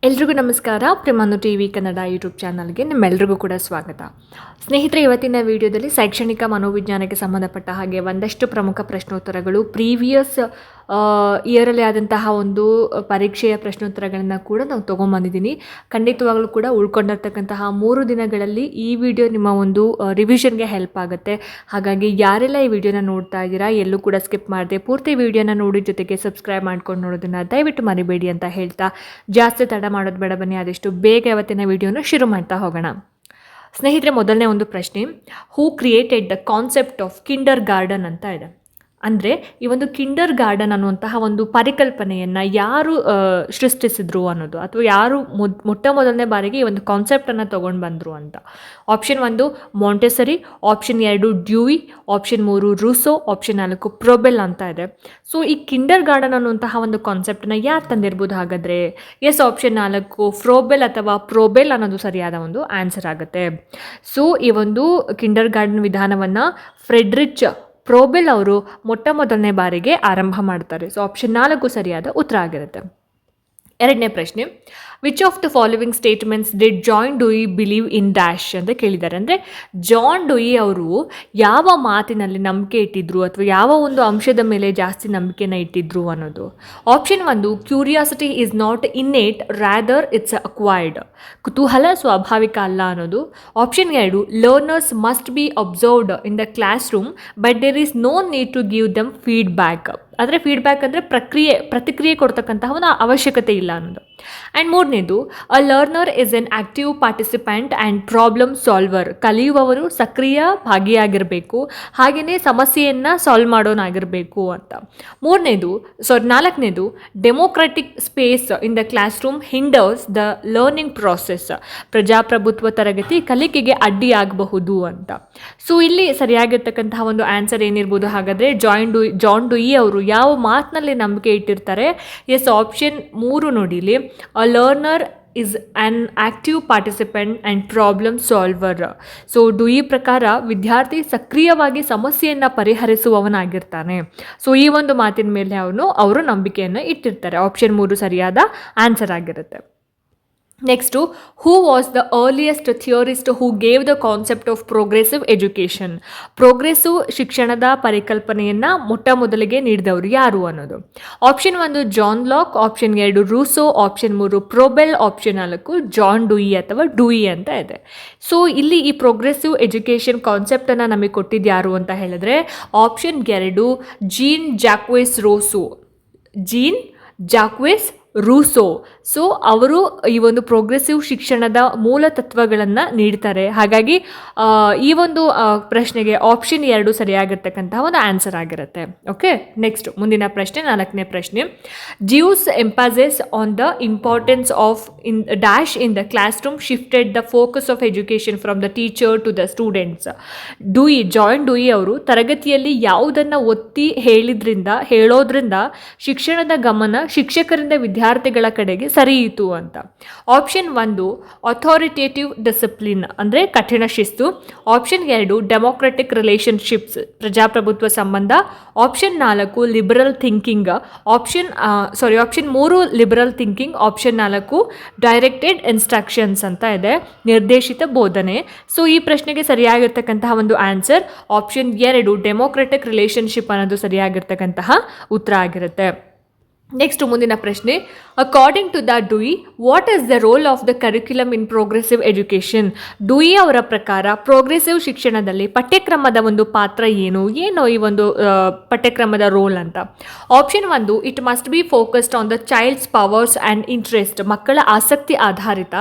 ಎಲ್ರಿಗೂ ನಮಸ್ಕಾರ. ಪ್ರೇಮಾನು TV Kannada YouTube ಚಾನಲ್ಗೆ ನಿಮ್ಮೆಲ್ರಿಗೂ ಕೂಡ ಸ್ವಾಗತ. ಸ್ನೇಹಿತರೆ, ಇವತ್ತಿನ ವಿಡಿಯೋದಲ್ಲಿ ಶೈಕ್ಷಣಿಕ ಮನೋವಿಜ್ಞಾನಕ್ಕೆ ಸಂಬಂಧಪಟ್ಟ ಹಾಗೆ ಒಂದಷ್ಟು ಪ್ರಮುಖ ಪ್ರಶ್ನೋತ್ತರಗಳು ಪ್ರೀವಿಯಸ್ ಇಯರಲ್ಲಿ ಆದಂತಹ ಒಂದು ಪರೀಕ್ಷೆಯ ಪ್ರಶ್ನೋತ್ತರಗಳನ್ನು ಕೂಡ ನಾವು ತೊಗೊಂಬಂದಿದ್ದೀನಿ. ಖಂಡಿತವಾಗಲೂ ಕೂಡ ಉಳ್ಕೊಂಡಿರ್ತಕ್ಕಂತಹ 3 ದಿನಗಳಲ್ಲಿ ಈ ವಿಡಿಯೋ ನಿಮ್ಮ ಒಂದು ರಿವಿಷನ್ಗೆ ಹೆಲ್ಪ್ ಆಗುತ್ತೆ. ಹಾಗಾಗಿ ಯಾರೆಲ್ಲ ಈ ವಿಡಿಯೋನ ನೋಡ್ತಾ ಇದ್ದೀರಾ ಎಲ್ಲೂ ಕೂಡ ಸ್ಕಿಪ್ ಮಾಡದೆ ಪೂರ್ತಿ ವಿಡಿಯೋನ ನೋಡಿ, ಜೊತೆಗೆ ಸಬ್ಸ್ಕ್ರೈಬ್ ಮಾಡ್ಕೊಂಡು ನೋಡೋದನ್ನು ದಯವಿಟ್ಟು ಮರಿಬೇಡಿ ಅಂತ ಹೇಳ್ತಾ ಜಾಸ್ತಿ ತಡ ಮಾಡೋದು ಬೇಡ, ಬನ್ನಿ ಆದಷ್ಟು ಬೇಗ ಇವತ್ತಿನ ವಿಡಿಯೋನ ಶುರು ಮಾಡ್ತಾ ಹೋಗೋಣ. ಸ್ನೇಹಿತರೆ, ಮೊದಲನೇ ಒಂದು ಪ್ರಶ್ನೆ, ಹೂ created the concept of Kinder garden ಅಂತ ಇದೆ. ಅಂದರೆ ಈ ಒಂದು ಕಿಂಡರ್ ಗಾರ್ಡನ್ ಅನ್ನುವಂತಹ ಒಂದು ಪರಿಕಲ್ಪನೆಯನ್ನು ಯಾರು ಸೃಷ್ಟಿಸಿದ್ರು ಅನ್ನೋದು, ಅಥವಾ ಯಾರು ಮೊಟ್ಟ ಮೊದಲನೇ ಬಾರಿಗೆ ಈ ಒಂದು ಕಾನ್ಸೆಪ್ಟನ್ನು ತೊಗೊಂಡು ಬಂದರು ಅಂತ. Option 1 Montessori, option 2 Dewey, option 3 Rousseau, option 4 ಪ್ರೊಬೆಲ್ ಅಂತ ಇದೆ. ಸೊ ಈ ಕಿಂಡರ್ ಗಾರ್ಡನ್ ಅನ್ನುವಂತಹ ಒಂದು ಕಾನ್ಸೆಪ್ಟನ್ನು ಯಾರು ತಂದಿರ್ಬೋದು ಹಾಗಾದರೆ? ಎಸ್, ಆಪ್ಷನ್ 4 ಫ್ರೋಬೆಲ್ ಅಥವಾ ಪ್ರೊಬೆಲ್ ಅನ್ನೋದು ಸರಿಯಾದ ಒಂದು ಆನ್ಸರ್ ಆಗುತ್ತೆ. ಸೊ ಈ ಒಂದು ಕಿಂಡರ್ ಗಾರ್ಡನ್ ವಿಧಾನವನ್ನು ಫ್ರೆಡ್ರಿಚ್ ಪ್ರೊಬೆಲ್ ಅವರು ಮೊಟ್ಟ ಮೊದಲನೇ ಬಾರಿಗೆ ಆರಂಭ ಮಾಡ್ತಾರೆ. ಸೊ ಆಪ್ಷನ್ 4 ಸರಿಯಾದ ಉತ್ತರ ಆಗಿರುತ್ತೆ. ಎರಡನೇ ಪ್ರಶ್ನೆ, which of the following statements did John Dewey believe in dash ಅಂತ ಕೇಳಿದ್ದಾರೆ. ಅಂದರೆ ಜಾನ್ ಡುಯಿ ಅವರು ಯಾವ ಮಾತಿನಲ್ಲಿ ನಂಬಿಕೆ ಇಟ್ಟಿದ್ರು ಅಥವಾ ಯಾವ ಒಂದು ಅಂಶದ ಮೇಲೆ ಜಾಸ್ತಿ ನಂಬಿಕೆನ ಇಟ್ಟಿದ್ರು ಅನ್ನೋದು. Option 1 curiosity is not innate, rather it's acquired. ಕುತೂಹಲ ಸ್ವಾಭಾವಿಕ ಅಲ್ಲ ಅನ್ನೋದು. Option 2 learners must be observed in the classroom but there is no need to give them feedback. ಅಂದರೆ ಫೀಡ್ಬ್ಯಾಕ್ ಅಂದರೆ ಪ್ರತಿಕ್ರಿಯೆ ಕೊಡ್ತಕ್ಕಂತಹ ಒಂದು ಅವಶ್ಯಕತೆ ಇಲ್ಲ ಅನ್ನೋದು. ಆ್ಯಂಡ್ ಮೂರನೇದು, a learner is an active participant and problem solver. ಕಲಿಯುವವರು ಸಕ್ರಿಯ ಭಾಗಿಯಾಗಿರಬೇಕು, ಹಾಗೆಯೇ ಸಮಸ್ಯೆಯನ್ನು ಸಾಲ್ವ್ ಮಾಡೋನಾಗಿರಬೇಕು ಅಂತ. ನಾಲ್ಕನೇದು, democratic space in the class room hinders the learning process. ಪ್ರಜಾಪ್ರಭುತ್ವ ತರಗತಿ ಕಲಿಕೆಗೆ ಅಡ್ಡಿಯಾಗಬಹುದು ಅಂತ. ಸೊ ಇಲ್ಲಿ ಸರಿಯಾಗಿರ್ತಕ್ಕಂತಹ ಒಂದು ಆನ್ಸರ್ ಏನಿರ್ಬೋದು ಹಾಗಾದರೆ? ಜಾನ್ ಡುಯಿ ಅವರು ಯಾವ ಮಾತಿನಲ್ಲಿ ನಂಬಿಕೆ ಇಟ್ಟಿರ್ತಾರೆ? ಎಸ್, ಆಪ್ಷನ್ 3 ನೋಡಿಲಿ, a learner is an active participant and problem solver. So Dewey ಪ್ರಕಾರ ವಿದ್ಯಾರ್ಥಿ ಸಕ್ರಿಯವಾಗಿ ಸಮಸ್ಯೆಯನ್ನು ಪರಿಹರಿಸುವವನಾಗಿರ್ತಾನೆ. ಸೊ ಈ ಒಂದು ಮಾತಿನ ಮೇಲೆ ಅವರು ನಂಬಿಕೆಯನ್ನು ಇಟ್ಟಿರ್ತಾರೆ. ಆಪ್ಷನ್ 3 ಸರಿಯಾದ ಆನ್ಸರ್ ಆಗಿರುತ್ತೆ. Next, who was the earliest theorist who gave the concept of progressive education. Progressive ಶಿಕ್ಷಣದ ಪರಿಕಲ್ಪನೆಯನ್ನು ಮೊಟ್ಟ ಮೊದಲಿಗೆ ನೀಡಿದವರು ಯಾರು ಅನ್ನೋದು. Option 1 John Locke, option 2 Rousseau, option 3 Froebel, option 4 John Dewey ಅಥವಾ ಡುಯಿ ಅಂತ ಇದೆ. ಸೊ ಇಲ್ಲಿ ಈ ಪ್ರೋಗ್ರೆಸಿವ್ ಎಜುಕೇಷನ್ ಕಾನ್ಸೆಪ್ಟನ್ನು ನಮಗೆ ಕೊಟ್ಟಿದ್ದು ಯಾರು ಅಂತ ಹೇಳಿದ್ರೆ option 2 gene Jacques Rousseau. So ಅವರು ಈ ಒಂದು ಪ್ರೋಗ್ರೆಸಿವ್ ಶಿಕ್ಷಣದ ಮೂಲ ತತ್ವಗಳನ್ನು ನೀಡ್ತಾರೆ. ಹಾಗಾಗಿ ಈ ಒಂದು ಪ್ರಶ್ನೆಗೆ ಆಪ್ಷನ್ 2 ಸರಿಯಾಗಿರ್ತಕ್ಕಂತಹ ಒಂದು ಆನ್ಸರ್ ಆಗಿರುತ್ತೆ. ಓಕೆ, ನೆಕ್ಸ್ಟ್ ಮುಂದಿನ ಪ್ರಶ್ನೆ, 4ನೇ ಪ್ರಶ್ನೆ, juice emphasises on the importance of dash in the classroom shifted the focus of education from the teacher to the students. John Dewey ಅವರು ತರಗತಿಯಲ್ಲಿ ಯಾವುದನ್ನು ಒತ್ತಿ ಹೇಳೋದ್ರಿಂದ ಶಿಕ್ಷಣದ ಗಮನ ಶಿಕ್ಷಕರಿಂದ ವಿದ್ಯಾರ್ಥಿಗಳ ಕಡೆಗೆ ಸರಿಯಿತು ಅಂತ. ಆಪ್ಷನ್ 1 ಅಥಾರಿಟೇಟಿವ್ ಡಿಸಿಪ್ಲಿನ್ ಅಂದರೆ ಕಠಿಣ ಶಿಸ್ತು. ಆಪ್ಷನ್ 2 ಡೆಮೋಕ್ರೆಟಿಕ್ ರಿಲೇಷನ್ಶಿಪ್ಸ್ ಪ್ರಜಾಪ್ರಭುತ್ವ ಸಂಬಂಧ. Option 4 liberal thinking. Option 3 liberal thinking. Option 4 directed instructions ಅಂತ ಇದೆ, ನಿರ್ದೇಶಿತ ಬೋಧನೆ. ಸೊ ಈ ಪ್ರಶ್ನೆಗೆ ಸರಿಯಾಗಿರ್ತಕ್ಕಂತಹ ಒಂದು ಆನ್ಸರ್ ಆಪ್ಷನ್ 2 ಡೆಮೋಕ್ರೆಟಿಕ್ ರಿಲೇಷನ್ಶಿಪ್ ಅನ್ನೋದು ಸರಿಯಾಗಿರ್ತಕ್ಕಂತಹ ಉತ್ತರ ಆಗಿರುತ್ತೆ. ನೆಕ್ಸ್ಟ್ ಮುಂದಿನ ಪ್ರಶ್ನೆ, according to the Dewey what is the role of the curriculum in progressive education. Dewey ಅವರ ಪ್ರಕಾರ ಪ್ರೋಗ್ರೆಸಿವ್ ಶಿಕ್ಷಣದಲ್ಲಿ ಪಠ್ಯಕ್ರಮದ ಒಂದು ಪಾತ್ರ ಏನು ಈ ಒಂದು ಪಠ್ಯಕ್ರಮದ ರೋಲ್ ಅಂತ. Option 1 it must be focused on the child's powers and interest, ಮಕ್ಕಳ ಆಸಕ್ತಿ ಆಧಾರಿತ.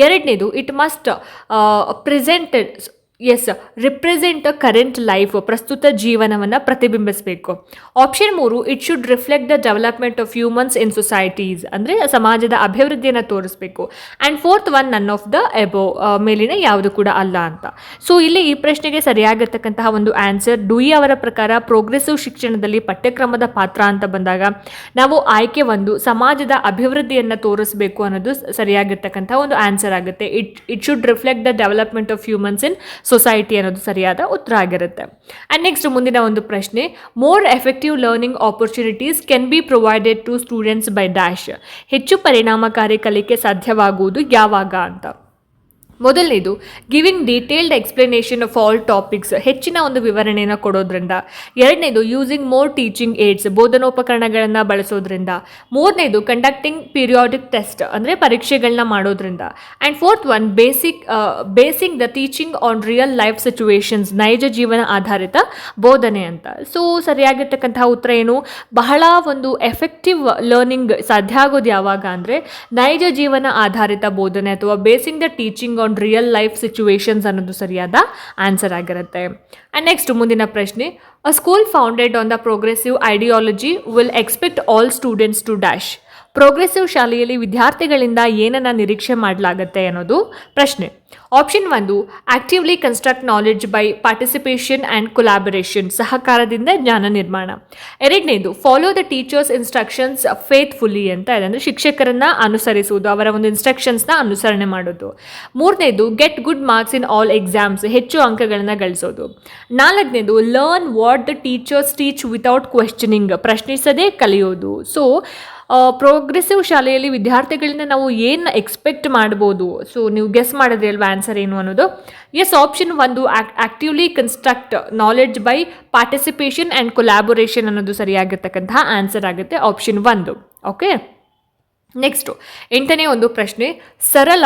ಎರಡನೇದು it must represent current life, ಪ್ರಸ್ತುತ ಜೀವನವನ್ನು ಪ್ರತಿಬಿಂಬಿಸಬೇಕು. Option 3 it should reflect the development of humans in societies, ಅಂದರೆ ಸಮಾಜದ ಅಭಿವೃದ್ಧಿಯನ್ನು ತೋರಿಸಬೇಕು. And fourth none of the above, ಮೇಲಿನ ಯಾವುದು ಕೂಡ ಅಲ್ಲ ಅಂತ. ಸೊ ಇಲ್ಲಿ ಈ ಪ್ರಶ್ನೆಗೆ ಸರಿಯಾಗಿರ್ತಕ್ಕಂತಹ ಒಂದು ಆನ್ಸರ್ ಡುಯಿ ಅವರ ಪ್ರಕಾರ ಪ್ರೋಗ್ರೆಸಿವ್ ಶಿಕ್ಷಣದಲ್ಲಿ ಪಠ್ಯಕ್ರಮದ ಪಾತ್ರ ಅಂತ ಬಂದಾಗ ನಾವು ಆಯ್ಕೆ 1 ಸಮಾಜದ ಅಭಿವೃದ್ಧಿಯನ್ನು ತೋರಿಸಬೇಕು ಅನ್ನೋದು ಸರಿಯಾಗಿರ್ತಕ್ಕಂತಹ ಒಂದು ಆನ್ಸರ್ ಆಗುತ್ತೆ. It should reflect the development of humans in society ಅನ್ನೋದು ಸರಿಯಾದ ಉತ್ತರ ಆಗಿರುತ್ತೆ. ಆ್ಯಂಡ್ ನೆಕ್ಸ್ಟ್ ಮುಂದಿನ ಒಂದು ಪ್ರಶ್ನೆ, more effective learning opportunities can be provided to students by dash. ಹೆಚ್ಚು ಪರಿಣಾಮಕಾರಿ ಕಲಿಕೆ ಸಾಧ್ಯವಾಗುವುದು ಯಾವಾಗ ಅಂತ. ಮೊದಲನೇದು giving detailed explanation of all topics, ಹೆಚ್ಚಿನ ಒಂದು ವಿವರಣೆಯನ್ನು ಕೊಡೋದ್ರಿಂದ. ಎರಡನೇದು ಯೂಸಿಂಗ್ ಮೋರ್ ಟೀಚಿಂಗ್ ಏಡ್ಸ್, ಬೋಧನೋಪಕರಣಗಳನ್ನು ಬಳಸೋದ್ರಿಂದ. ಮೂರನೇದು ಕಂಡಕ್ಟಿಂಗ್ ಪೀರಿಯಾಡಿಕ್ ಟೆಸ್ಟ್, ಅಂದರೆ ಪರೀಕ್ಷೆಗಳನ್ನ ಮಾಡೋದ್ರಿಂದ. And fourth one basing the teaching on real life situations, ನೈಜ ಜೀವನ ಆಧಾರಿತ ಬೋಧನೆ ಅಂತ. ಸೊ ಸರಿಯಾಗಿರ್ತಕ್ಕಂತಹ ಉತ್ತರ ಏನು, ಬಹಳ ಒಂದು ಎಫೆಕ್ಟಿವ್ ಲರ್ನಿಂಗ್ ಸಾಧ್ಯ ಆಗೋದು ಯಾವಾಗ ಅಂದರೆ ನೈಜ ಜೀವನ ಆಧಾರಿತ ಬೋಧನೆ ಅಥವಾ basing the teaching on real life situations ಅನ್ನೋದು ಸರಿಯಾದ ಆನ್ಸರ್ ಆಗಿರುತ್ತೆ. ಆ್ಯಂಡ್ ನೆಕ್ಸ್ಟ್ ಮುಂದಿನ ಪ್ರಶ್ನೆ, a school founded on the progressive ideology will expect all students to dash. Progressive ಶಾಲೆಯಲ್ಲಿ ವಿದ್ಯಾರ್ಥಿಗಳಿಂದ ಏನನ್ನು ನಿರೀಕ್ಷೆ ಮಾಡಲಾಗುತ್ತೆ ಅನ್ನೋದು ಪ್ರಶ್ನೆ. Option 1 actively construct knowledge by participation and collaboration, ಸಹಕಾರದಿಂದ ಜ್ಞಾನ ನಿರ್ಮಾಣ. ಎರಡನೇದು follow the teacher's instructions faithfully ಅಂತ ಇದೆ, ಅಂದರೆ ಶಿಕ್ಷಕರನ್ನು ಅನುಸರಿಸುವುದು, ಅವರ ಒಂದು ಇನ್ಸ್ಟ್ರಕ್ಷನ್ಸ್ನ ಅನುಸರಣೆ ಮಾಡೋದು. ಮೂರನೇದು get good marks in all exams, ಹೆಚ್ಚು ಅಂಕಗಳನ್ನು ಗಳಿಸೋದು. ನಾಲ್ಕನೇದು learn what the teachers teach without questioning, ಪ್ರಶ್ನಿಸದೇ ಕಲಿಯೋದು. ಸೊ ಪ್ರೋಗ್ರೆಸಿವ್ ಶಾಲೆಯಲ್ಲಿ ವಿದ್ಯಾರ್ಥಿಗಳಿಂದ ನಾವು ಏನು ಎಕ್ಸ್ಪೆಕ್ಟ್ ಮಾಡ್ಬೋದು, ಸೊ ನೀವು ಗೆಸ್ ಮಾಡಿದ್ರಿ ಅಲ್ವಾ ಆನ್ಸರ್ ಏನು ಅನ್ನೋದು. Yes, option 1 actively construct knowledge by participation and collaboration ಅನ್ನೋದು ಸರಿಯಾಗಿರ್ತಕ್ಕಂತಹ ಆನ್ಸರ್ ಆಗುತ್ತೆ, ಆಪ್ಷನ್ 1. ಓಕೆ, ನೆಕ್ಸ್ಟು 8ನೇ ಒಂದು ಪ್ರಶ್ನೆ, Sarala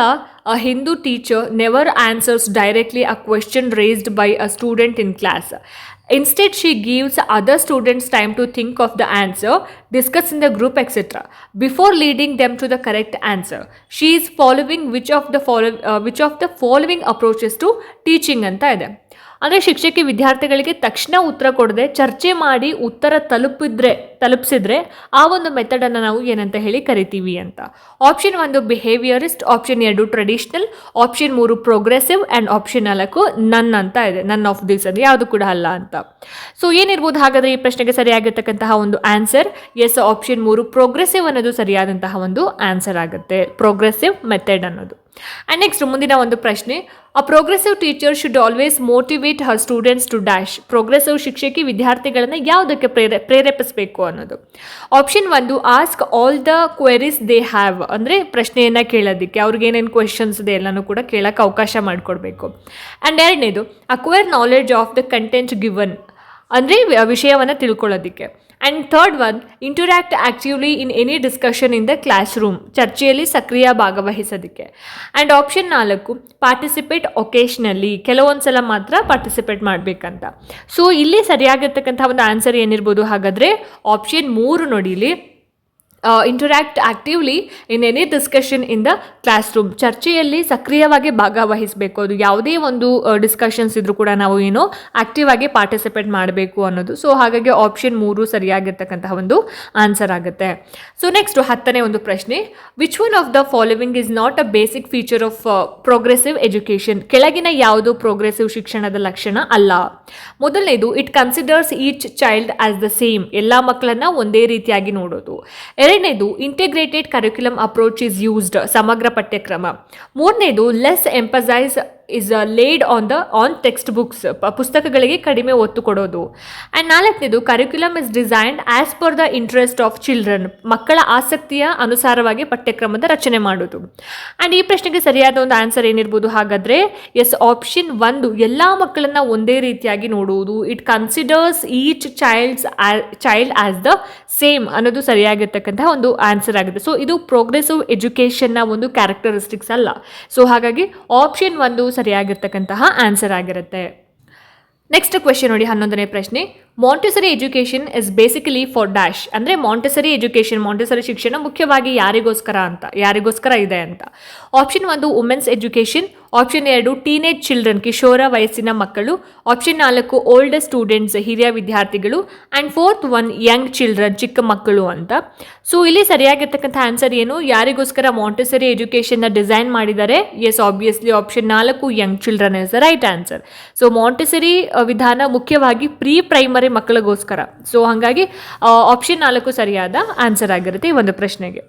a Hindi teacher never answers directly a question raised by a student in class. Instead, she gives other students time to think of the answer, discuss in the group, etc. Before leading them to the correct answer. She is following which of the following approaches to teaching ಅಂತ ಇದೆ. ಅಂದರೆ ಶಿಕ್ಷಕಿ ವಿದ್ಯಾರ್ಥಿಗಳಿಗೆ ತಕ್ಷಣ ಉತ್ತರ ಕೊಡದೆ ಚರ್ಚೆ ಮಾಡಿ ಉತ್ತರ ತಲುಪಿಸಿದ್ರೆ ಆ ಒಂದು ಮೆಥಡನ್ನು ನಾವು ಏನಂತ ಹೇಳಿ ಕರಿತೀವಿ ಅಂತ. Option 1 behaviourist, option 2 traditional, option 3 progressive and option 4 none ಅಂತ ಇದೆ. ನನ್ ಆಫ್ ದಿಸ್ ಅಂದರೆ ಯಾವುದು ಕೂಡ ಅಲ್ಲ ಅಂತ. ಸೊ ಏನಿರ್ಬೋದು ಹಾಗಾದರೆ ಈ ಪ್ರಶ್ನೆಗೆ ಸರಿಯಾಗಿರ್ತಕ್ಕಂತಹ ಒಂದು ಆನ್ಸರ್ ಎಸ್, ಆಪ್ಷನ್ 3 ಪ್ರೋಗ್ರೆಸಿವ್ ಅನ್ನೋದು ಸರಿಯಾದಂತಹ ಒಂದು ಆನ್ಸರ್ ಆಗುತ್ತೆ, ಪ್ರೋಗ್ರೆಸಿವ್ ಮೆಥಡ್ ಅನ್ನೋದು. ಆ್ಯಂಡ್ ನೆಕ್ಸ್ಟ್ ಮುಂದಿನ ಒಂದು ಪ್ರಶ್ನೆ, a progressive teacher should always motivate her students to dash. Progressive ಶಿಕ್ಷಕಿ ವಿದ್ಯಾರ್ಥಿಗಳನ್ನು ಯಾವುದಕ್ಕೆ ಪ್ರೇರೇಪಿಸಬೇಕು ಅನ್ನೋದು. Option 1 ask all the queries they have, ಅಂದರೆ ಪ್ರಶ್ನೆಯನ್ನು ಕೇಳೋದಕ್ಕೆ, ಅವ್ರಿಗೆ ಏನೇನು ಕ್ವೆಶನ್ಸ್ ಇದೆ ಎಲ್ಲನೂ ಕೂಡ ಕೇಳೋಕ್ಕೆ ಅವಕಾಶ ಮಾಡಿಕೊಡ್ಬೇಕು. ಆ್ಯಂಡ್ ಎರಡನೇದು acquire knowledge of the content given, ಅಂದರೆ ವಿಷಯವನ್ನು ತಿಳ್ಕೊಳ್ಳೋದಕ್ಕೆ. And third one interact actively in any discussion in the classroom, ಚರ್ಚೆಯಲ್ಲಿ ಸಕ್ರಿಯ ಭಾಗವಹಿಸೋದಕ್ಕೆ. ಆ್ಯಂಡ್ ಆಪ್ಷನ್ 4 ಪಾರ್ಟಿಸಿಪೇಟ್ ಒಕೇಶ್ನಲ್ಲಿ, ಕೆಲವೊಂದು ಸಲ ಮಾತ್ರ ಪಾರ್ಟಿಸಿಪೇಟ್ ಮಾಡಬೇಕಂತ. ಸೊ ಇಲ್ಲಿ ಸರಿಯಾಗಿರ್ತಕ್ಕಂಥ ಒಂದು ಆನ್ಸರ್ ಏನಿರ್ಬೋದು ಹಾಗಾದರೆ ಆಪ್ಷನ್ 3 ನೋಡಿ ಇಲ್ಲಿ, interact actively in any discussion in the classroom, ಚರ್ಚೆಯಲ್ಲಿ ಸಕ್ರಿಯವಾಗಿ ಭಾಗವಹಿಸಬೇಕು. ಅದು ಯಾವುದೇ ಒಂದು ಡಿಸ್ಕಷನ್ಸ್ ಇದ್ರೂ ಕೂಡ ನಾವು ಏನು ಆ್ಯಕ್ಟಿವ್ ಆಗಿ ಪಾರ್ಟಿಸಿಪೇಟ್ ಮಾಡಬೇಕು ಅನ್ನೋದು. ಸೊ ಹಾಗಾಗಿ ಆಪ್ಷನ್ 3 ಸರಿಯಾಗಿರ್ತಕ್ಕಂತಹ ಒಂದು ಆನ್ಸರ್ ಆಗುತ್ತೆ. ಸೊ ನೆಕ್ಸ್ಟ್ 10ನೇ ಒಂದು ಪ್ರಶ್ನೆ, which one of the following is not a basic feature of progressive education. ಕೆಳಗಿನ ಯಾವುದು ಪ್ರೋಗ್ರೆಸಿವ್ ಶಿಕ್ಷಣದ ಲಕ್ಷಣ ಅಲ್ಲ. ಮೊದಲನೇದು it considers each child as the same, ಎಲ್ಲ ಮಕ್ಕಳನ್ನ ಒಂದೇ ರೀತಿಯಾಗಿ ನೋಡೋದು. ಎರಡನೇದು integrated curriculum approach is used, ಸಮಗ್ರ ಪಠ್ಯಕ್ರಮ. ಮೂರನೇದು less emphasis is laid on textbooks, ಪುಸ್ತಕಗಳಿಗೆ ಕಡಿಮೆ ಒತ್ತು ಕೊಡೋದು. ಆ್ಯಂಡ್ ನಾಲ್ಕನೇದು curriculum is designed as per the interest of children, ಮಕ್ಕಳ ಆಸಕ್ತಿಯ ಅನುಸಾರವಾಗಿ ಪಠ್ಯಕ್ರಮದ ರಚನೆ ಮಾಡೋದು. ಆ್ಯಂಡ್ ಈ ಪ್ರಶ್ನೆಗೆ ಸರಿಯಾದ ಒಂದು ಆನ್ಸರ್ ಏನಿರ್ಬೋದು ಹಾಗಾದರೆ ಎಸ್, ಆಪ್ಷನ್ 1 ಎಲ್ಲ ಮಕ್ಕಳನ್ನ ಒಂದೇ ರೀತಿಯಾಗಿ ನೋಡುವುದು. It considers each child as the same ಅನ್ನೋದು ಸರಿಯಾಗಿರ್ತಕ್ಕಂತಹ ಒಂದು ಆನ್ಸರ್ ಆಗುತ್ತೆ. ಸೊ ಇದು ಪ್ರೋಗ್ರೆಸಿವ್ ಎಜುಕೇಷನ್ನ ಒಂದು ಕ್ಯಾರೆಕ್ಟರಿಸ್ಟಿಕ್ಸ್ ಅಲ್ಲ. ಸೊ ಹಾಗಾಗಿ ಆಪ್ಷನ್ 1 ಸರಿಯಾಗಿರ್ತಕ್ಕಂತಹ ಆನ್ಸರ್ ಆಗಿರುತ್ತೆ. ನೆಕ್ಸ್ಟ್ ಕ್ವೆಶ್ಚನ್ ನೋಡಿ, 11ನೇ ಪ್ರಶ್ನೆ, Montessori education is basically for dash. ಅಂದರೆ ಮಾಂಟೆಸರಿ ಶಿಕ್ಷಣ ಮುಖ್ಯವಾಗಿ ಯಾರಿಗೋಸ್ಕರ ಇದೆ ಅಂತ. Option 1 women's education, option 2 teenage children, ಕಿಶೋರ ವಯಸ್ಸಿನ ಮಕ್ಕಳು, ಆಪ್ಷನ್ 4 ಓಲ್ಡ್ ಸ್ಟೂಡೆಂಟ್ಸ್, ಹಿರಿಯ ವಿದ್ಯಾರ್ಥಿಗಳು, and fourth one young children, ಚಿಕ್ಕ ಮಕ್ಕಳು ಅಂತ. ಸೊ ಇಲ್ಲಿ ಸರಿಯಾಗಿರ್ತಕ್ಕಂಥ ಆನ್ಸರ್ ಏನು, ಯಾರಿಗೋಸ್ಕರ ಮಾಂಟೆಸರಿ ಎಜುಕೇಷನ್ನ ಡಿಸೈನ್ ಮಾಡಿದ್ದಾರೆ? Yes, obviously option 4 young children is the right answer. So Montessori ವಿಧಾನ ಮುಖ್ಯವಾಗಿ ಪ್ರೀ ಪ್ರೈಮರಿ ಮಕ್ಕಳಿಗೋಸ್ಕರ. ಸೊ ಹಾಗಾಗಿ ಆಪ್ಷನ್ 4 ಸರಿಯಾದ ಆನ್ಸರ್ ಆಗಿರುತ್ತೆ ಈ ಒಂದು ಪ್ರಶ್ನೆಗೆ.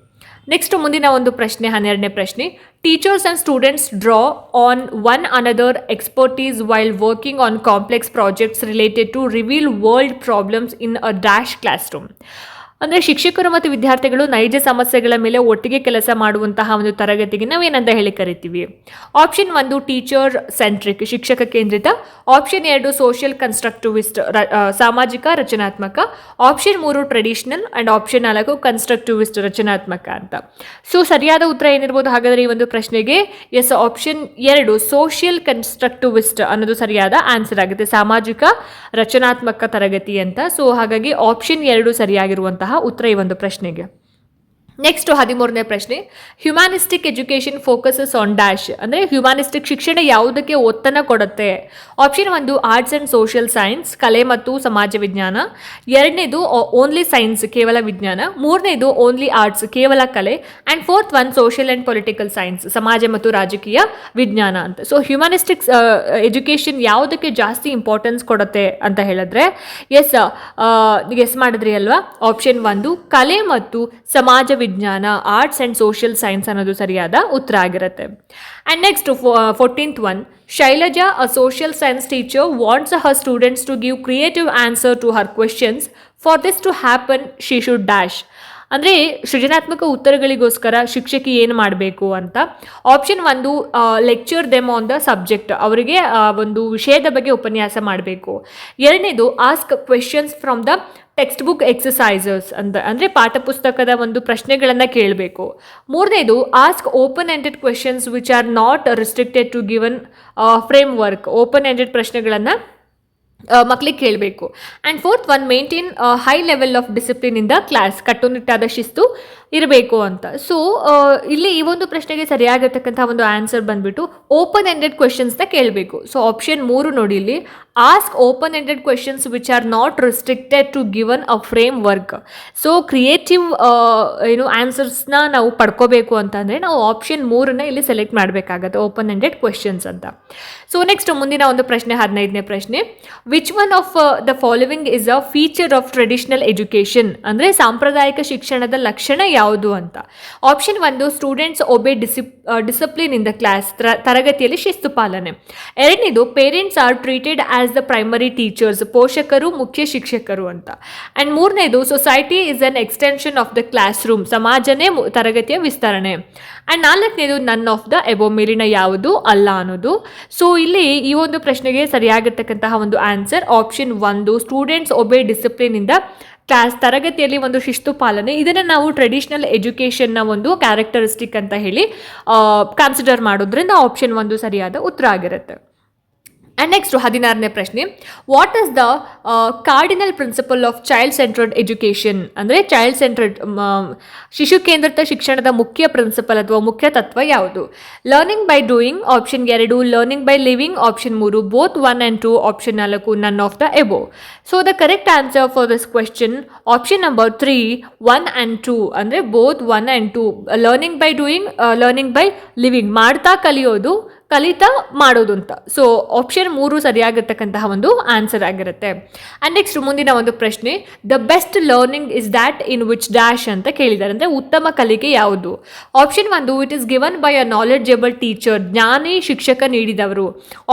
ನೆಕ್ಸ್ಟ್ ಮುಂದಿನ ಒಂದು ಪ್ರಶ್ನೆ 12ನೇ ಪ್ರಶ್ನೆ. Teachers and students draw on one another expertise while working on complex projects related to reveal world problems in a dash classroom. ಅಂದರೆ ಶಿಕ್ಷಕರು ಮತ್ತು ವಿದ್ಯಾರ್ಥಿಗಳು ನೈಜ ಸಮಸ್ಯೆಗಳ ಮೇಲೆ ಒಟ್ಟಿಗೆ ಕೆಲಸ ಮಾಡುವಂತಹ ಒಂದು ತರಗತಿಗೆ ನಾವೇನಂತ ಹೇಳಿ ಕರಿತೀವಿ? ಆಪ್ಷನ್ 1 ಟೀಚರ್ ಸೆಂಟ್ರಿಕ್, ಶಿಕ್ಷಕ ಕೇಂದ್ರಿತ. ಆಪ್ಷನ್ 2 ಸೋಷಿಯಲ್ ಕನ್ಸ್ಟ್ರಕ್ಟಿವಿಸ್ಟ್, ಸಾಮಾಜಿಕ ರಚನಾತ್ಮಕ. Option 3 traditional and option 4 constructivist, ರಚನಾತ್ಮಕ ಅಂತ. ಸೊ ಸರಿಯಾದ ಉತ್ತರ ಏನಿರ್ಬೋದು ಹಾಗಾದರೆ ಈ ಒಂದು ಪ್ರಶ್ನೆಗೆ? ಎಸ್, ಆಪ್ಷನ್ 2 ಸೋಷಿಯಲ್ ಕನ್ಸ್ಟ್ರಕ್ಟಿವಿಸ್ಟ್ ಅನ್ನೋದು ಸರಿಯಾದ ಆನ್ಸರ್ ಆಗುತ್ತೆ, ಸಾಮಾಜಿಕ ರಚನಾತ್ಮಕ ತರಗತಿ ಅಂತ. ಸೊ ಹಾಗಾಗಿ ಆಪ್ಷನ್ 2 ಸರಿಯಾಗಿರುವಂತಹ ಉತ್ತರ ಈ ಒಂದು ಪ್ರಶ್ನೆಗೆ. ನೆಕ್ಸ್ಟ್ 13ನೇ ಪ್ರಶ್ನೆ. ಹ್ಯುಮ್ಯಾನಿಸ್ಟಿಕ್ ಎಜುಕೇಷನ್ ಫೋಕಸಸ್ ಆನ್ ಡ್ಯಾಶ್, ಅಂದರೆ ಹ್ಯುಮ್ಯಾನಿಸ್ಟಿಕ್ ಶಿಕ್ಷಣ ಯಾವುದಕ್ಕೆ ಒತ್ತನ್ನು ಕೊಡುತ್ತೆ? Option 1 arts and social science, ಕಲೆ ಮತ್ತು ಸಮಾಜ ವಿಜ್ಞಾನ. 2ನೇದು ಓನ್ಲಿ ಸೈನ್ಸ್, ಕೇವಲ ವಿಜ್ಞಾನ. 3ನೇದು ಓನ್ಲಿ ಆರ್ಟ್ಸ್, ಕೇವಲ ಕಲೆ. And 4th one social and political science, ಸಮಾಜ ಮತ್ತು ರಾಜಕೀಯ ವಿಜ್ಞಾನ ಅಂತ. ಸೊ ಹ್ಯುಮ್ಯಾನಿಸ್ಟಿಕ್ಸ್ ಎಜುಕೇಷನ್ ಯಾವುದಕ್ಕೆ ಜಾಸ್ತಿ ಇಂಪಾರ್ಟೆನ್ಸ್ ಕೊಡುತ್ತೆ ಅಂತ ಹೇಳಿದ್ರೆ ಎಸ್ ಮಾಡಿದ್ರಿ ಅಲ್ವಾ? ಆಪ್ಷನ್ 1 ಕಲೆ ಮತ್ತು ಸಮಾಜ ವಿಜ್ಞಾನ, ಆರ್ಟ್ಸ್ ಆ್ಯಂಡ್ ಸೋಷಿಯಲ್ ಸೈನ್ಸ್ ಅನ್ನೋದು ಸರಿಯಾದ ಉತ್ತರ ಆಗಿರುತ್ತೆ. And next 14th one. Shailaja, a social science teacher, wants her students to give creative answer to her questions. For this to happen she should dash. ಅಂದರೆ ಸೃಜನಾತ್ಮಕ ಉತ್ತರಗಳಿಗೋಸ್ಕರ ಶಿಕ್ಷಕಿ ಏನು ಮಾಡಬೇಕು ಅಂತ. Option 1 lecture them on the subject, ಅವರಿಗೆ ಒಂದು ವಿಷಯದ ಬಗ್ಗೆ ಉಪನ್ಯಾಸ ಮಾಡಬೇಕು. 2ನೇದು ask questions from the textbook exercises ಅಂತ, ಅಂದರೆ ಪಾಠಪುಸ್ತಕದ ಒಂದು ಪ್ರಶ್ನೆಗಳನ್ನು ಕೇಳಬೇಕು. 3ನೇದು ask open ended questions which are not restricted to given framework, open ended ಪ್ರಶ್ನೆಗಳನ್ನು ಮಕ್ಕಳಿಗೆ ಕೇಳಬೇಕು. And 4th one maintain high level of discipline in the class, ಕಟ್ಟುನಿಟ್ಟಾದ ಶಿಸ್ತು ಇರಬೇಕು ಅಂತ. ಸೊ ಇಲ್ಲಿ ಈ ಒಂದು ಪ್ರಶ್ನೆಗೆ ಸರಿಯಾಗಿರ್ತಕ್ಕಂಥ ಒಂದು ಆನ್ಸರ್ ಬಂದ್ಬಿಟ್ಟು ಓಪನ್ ಎಂಡೆಡ್ ಕ್ವೆಶನ್ಸ್ನ ಕೇಳಬೇಕು. ಸೊ ಆಪ್ಷನ್ 3 ನೋಡಿ ಇಲ್ಲಿ, ask open ended questions which are not restricted to given a framework. So creative ಆನ್ಸರ್ಸ್ನ ನಾವು ಪಡ್ಕೋಬೇಕು ಅಂತಂದರೆ ನಾವು ಆಪ್ಷನ್ 3ನ ಇಲ್ಲಿ ಸೆಲೆಕ್ಟ್ ಮಾಡಬೇಕಾಗತ್ತೆ, ಓಪನ್ ಎಂಡೆಡ್ ಕ್ವೆಶನ್ಸ್ ಅಂತ. ಸೊ ನೆಕ್ಸ್ಟ್ ಮುಂದಿನ ಒಂದು ಪ್ರಶ್ನೆ 15ನೇ ಪ್ರಶ್ನೆ. Which one of the following is a feature of traditional education, ಅಂದರೆ ಸಾಂಪ್ರದಾಯಿಕ ಶಿಕ್ಷಣದ ಲಕ್ಷಣ ಯಾವುದು ಅಂತ. Option 1 students obey discipline in the class, ತರಗತಿಯಲ್ಲಿ ಶಿಸ್ತು ಪಾಲನೆ. 2ನೇದು parents are treated as the primary teachers, ಪೋಷಕರು ಮುಖ್ಯ ಶಿಕ್ಷಕರು ಅಂತ. ಆ್ಯಂಡ್ 3ನೇದು society is an extension of the classroom, ಸಮಾಜನೇ ತರಗತಿಯ ವಿಸ್ತರಣೆ. ಆ್ಯಂಡ್ 4ನೇದು ನನ್ ಆಫ್ ದ ಎಬೋ, ಮೇಲಿನ ಯಾವುದು ಅಲ್ಲ ಅನ್ನೋದು. ಸೊ ಇಲ್ಲಿ ಈ ಒಂದು ಪ್ರಶ್ನೆಗೆ ಸರಿಯಾಗಿರ್ತಕ್ಕಂತಹ ಒಂದು answer option 1 students obey discipline in the class, ತರಗತಿಯಲ್ಲಿ ಒಂದು ಶಿಸ್ತು ಪಾಲನೆ. ಇದನ್ನು ನಾವು ಟ್ರೆಡಿಷನಲ್ ಎಜುಕೇಷನ್ನ ಒಂದು ಕ್ಯಾರೆಕ್ಟರಿಸ್ಟಿಕ್ ಅಂತ ಹೇಳಿ ಕನ್ಸಿಡರ್ ಮಾಡೋದ್ರಿಂದ ಆಪ್ಷನ್ 1 ಸರಿಯಾದ ಉತ್ತರ ಆಗಿರುತ್ತೆ. ಆ್ಯಂಡ್ ನೆಕ್ಸ್ಟ್ 16ನೇ ಪ್ರಶ್ನೆ. What is the cardinal principle of child centred education, ಅಂದರೆ ಚೈಲ್ಡ್ ಸೆಂಟ್ರಡ್ ಶಿಶು ಕೇಂದ್ರಿತ ಶಿಕ್ಷಣದ ಮುಖ್ಯ ಪ್ರಿನ್ಸಿಪಲ್ ಅಥವಾ ಮುಖ್ಯ ತತ್ವ ಯಾವುದು? Learning by doing, option 2 learning by living, option 3 both 1 and 2, option 4 none of the above. So the correct answer for this question option number 3 1 and 2, ಅಂದರೆ both 1 and 2. Learning by doing, learning by living, ಮಾಡ್ತಾ ಕಲಿಯೋದು, ಕಲಿತಾ ಮಾಡೋದು ಅಂತ. So option 3 ಸರಿಯಾಗಿರ್ತಕ್ಕಂತಹ ಒಂದು answer ಆಗಿರುತ್ತೆ. And next ಮುಂದಿನ ಒಂದು ಪ್ರಶ್ನೆ. The best learning is that in which dash ಅಂತ ಕೇಳಿದ್ದಾರೆ, ಅಂದರೆ ಉತ್ತಮ ಕಲಿಕೆ ಯಾವುದು? Option 1 it is given by a knowledgeable teacher, ಜ್ಞಾನಿ ಶಿಕ್ಷಕ ನೀಡಿದವರು.